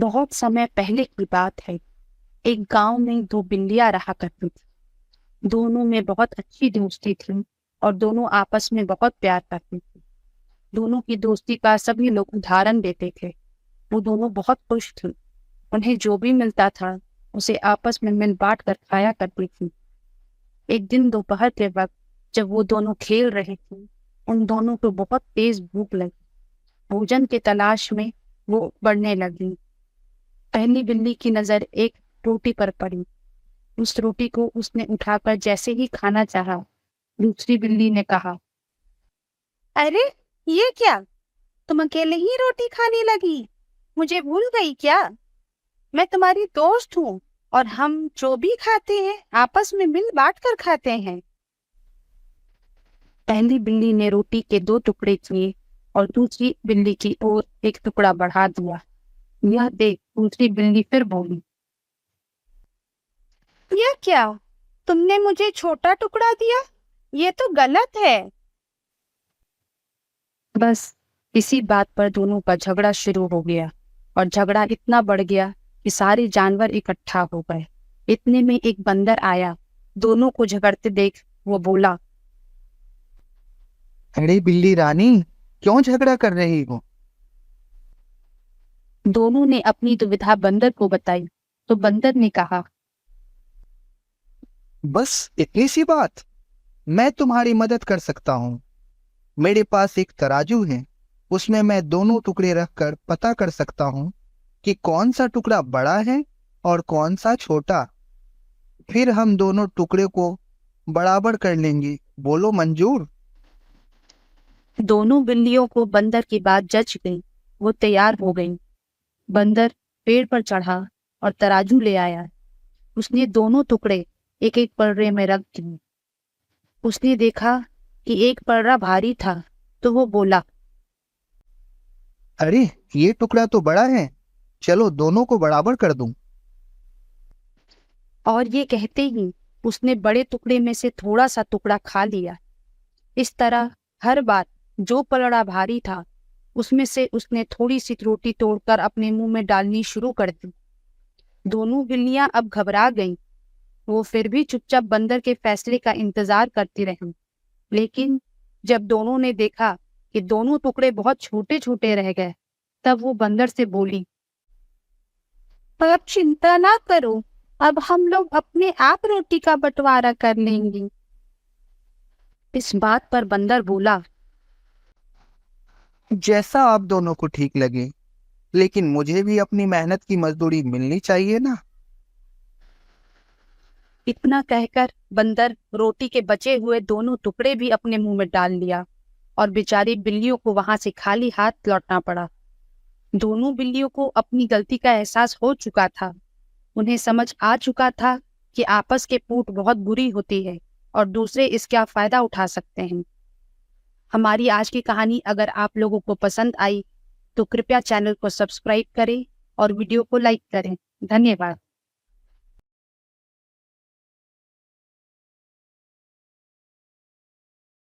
बहुत समय पहले की बात है। एक गांव में दो बिल्लियां रहा करती थी। दोनों में बहुत अच्छी दोस्ती थी और दोनों आपस में बहुत प्यार करती थी। दोनों की दोस्ती का सभी लोग उदाहरण देते थे। वो दोनों बहुत खुश थी। उन्हें जो भी मिलता था उसे आपस में मिल बांट कर खाया करती थी। एक दिन दोपहर के वक्त जब वो दोनों खेल रहे थे, उन दोनों को बहुत तेज भूख लगी। भोजन की तलाश में वो बढ़ने लगी। पहली बिल्ली की नजर एक रोटी पर पड़ी। उस रोटी को उसने उठाकर जैसे ही खाना चाहा, दूसरी बिल्ली ने कहा, अरे, ये क्या? तुम अकेले ही रोटी खाने लगी? मुझे भूल गई क्या? मैं तुम्हारी दोस्त हूँ और हम जो भी खाते हैं आपस में मिल बांट कर खाते हैं। पहली बिल्ली ने रोटी के दो टुकड़े किए और दूसरी बिल्ली की ओर एक टुकड़ा बढ़ा दिया। यह देख दूसरी बिल्ली फिर बोली, यह क्या? तुमने मुझे छोटा टुकड़ा दिया? ये तो गलत है। बस इसी बात पर दोनों का झगड़ा शुरू हो गया और झगड़ा इतना बढ़ गया कि सारे जानवर इकट्ठा हो गए। इतने में एक बंदर आया। दोनों को झगड़ते देख वो बोला, अरे बिल्ली रानी, क्यों झगड़ा कर रही हो? दोनों ने अपनी दुविधा बंदर को बताई तो बंदर ने कहा, बस इतनी सी बात। मैं तुम्हारी मदद कर सकता हूँ। मेरे पास एक तराजू है। उसमें मैं दोनों टुकड़े रखकर पता कर सकता हूँ कि कौन सा टुकड़ा बड़ा है और कौन सा छोटा। फिर हम दोनों टुकड़े को बराबर कर लेंगे। बोलो मंजूर? दोनों बिल्लियों को बंदर की बात जच गई। वो तैयार हो गई। बंदर पेड़ पर चढ़ा और तराजू ले आया। उसने दोनों टुकड़े एक एक पलड़े में रख दिए। उसने देखा कि एक पलड़ा भारी था तो वो बोला, अरे, ये टुकड़ा तो बड़ा है। चलो दोनों को बराबर कर दूं। और ये कहते ही उसने बड़े टुकड़े में से थोड़ा सा टुकड़ा खा लिया। इस तरह हर बार जो पलड़ा भारी था उसमें से उसने थोड़ी सी रोटी तोड़कर अपने मुंह में डालनी शुरू कर दी। दोनों बिल्लियां अब घबरा गईं। वो फिर भी चुपचाप बंदर के फैसले का इंतजार करती रहीं। लेकिन जब दोनों ने देखा कि दोनों टुकड़े बहुत छोटे छोटे रह गए, तब वो बंदर से बोली, अब चिंता ना करो, अब हम लोग अपने आप रोटी का बंटवारा कर लेंगे। इस बात पर बंदर बोला, जैसा आप दोनों को ठीक लगे, लेकिन मुझे भी अपनी मेहनत की मजदूरी मिलनी चाहिए ना। इतना कहकर बंदर रोटी के बचे हुए दोनों टुकड़े भी अपने मुंह में डाल लिया और बेचारी बिल्लियों को वहां से खाली हाथ लौटना पड़ा। दोनों बिल्लियों को अपनी गलती का एहसास हो चुका था। उन्हें समझ आ चुका था कि आपस के फूट बहुत बुरी होती है और दूसरे इसका फायदा उठा सकते हैं। हमारी आज की कहानी अगर आप लोगों को पसंद आई तो कृपया चैनल को सब्सक्राइब करें और वीडियो को लाइक करें। धन्यवाद।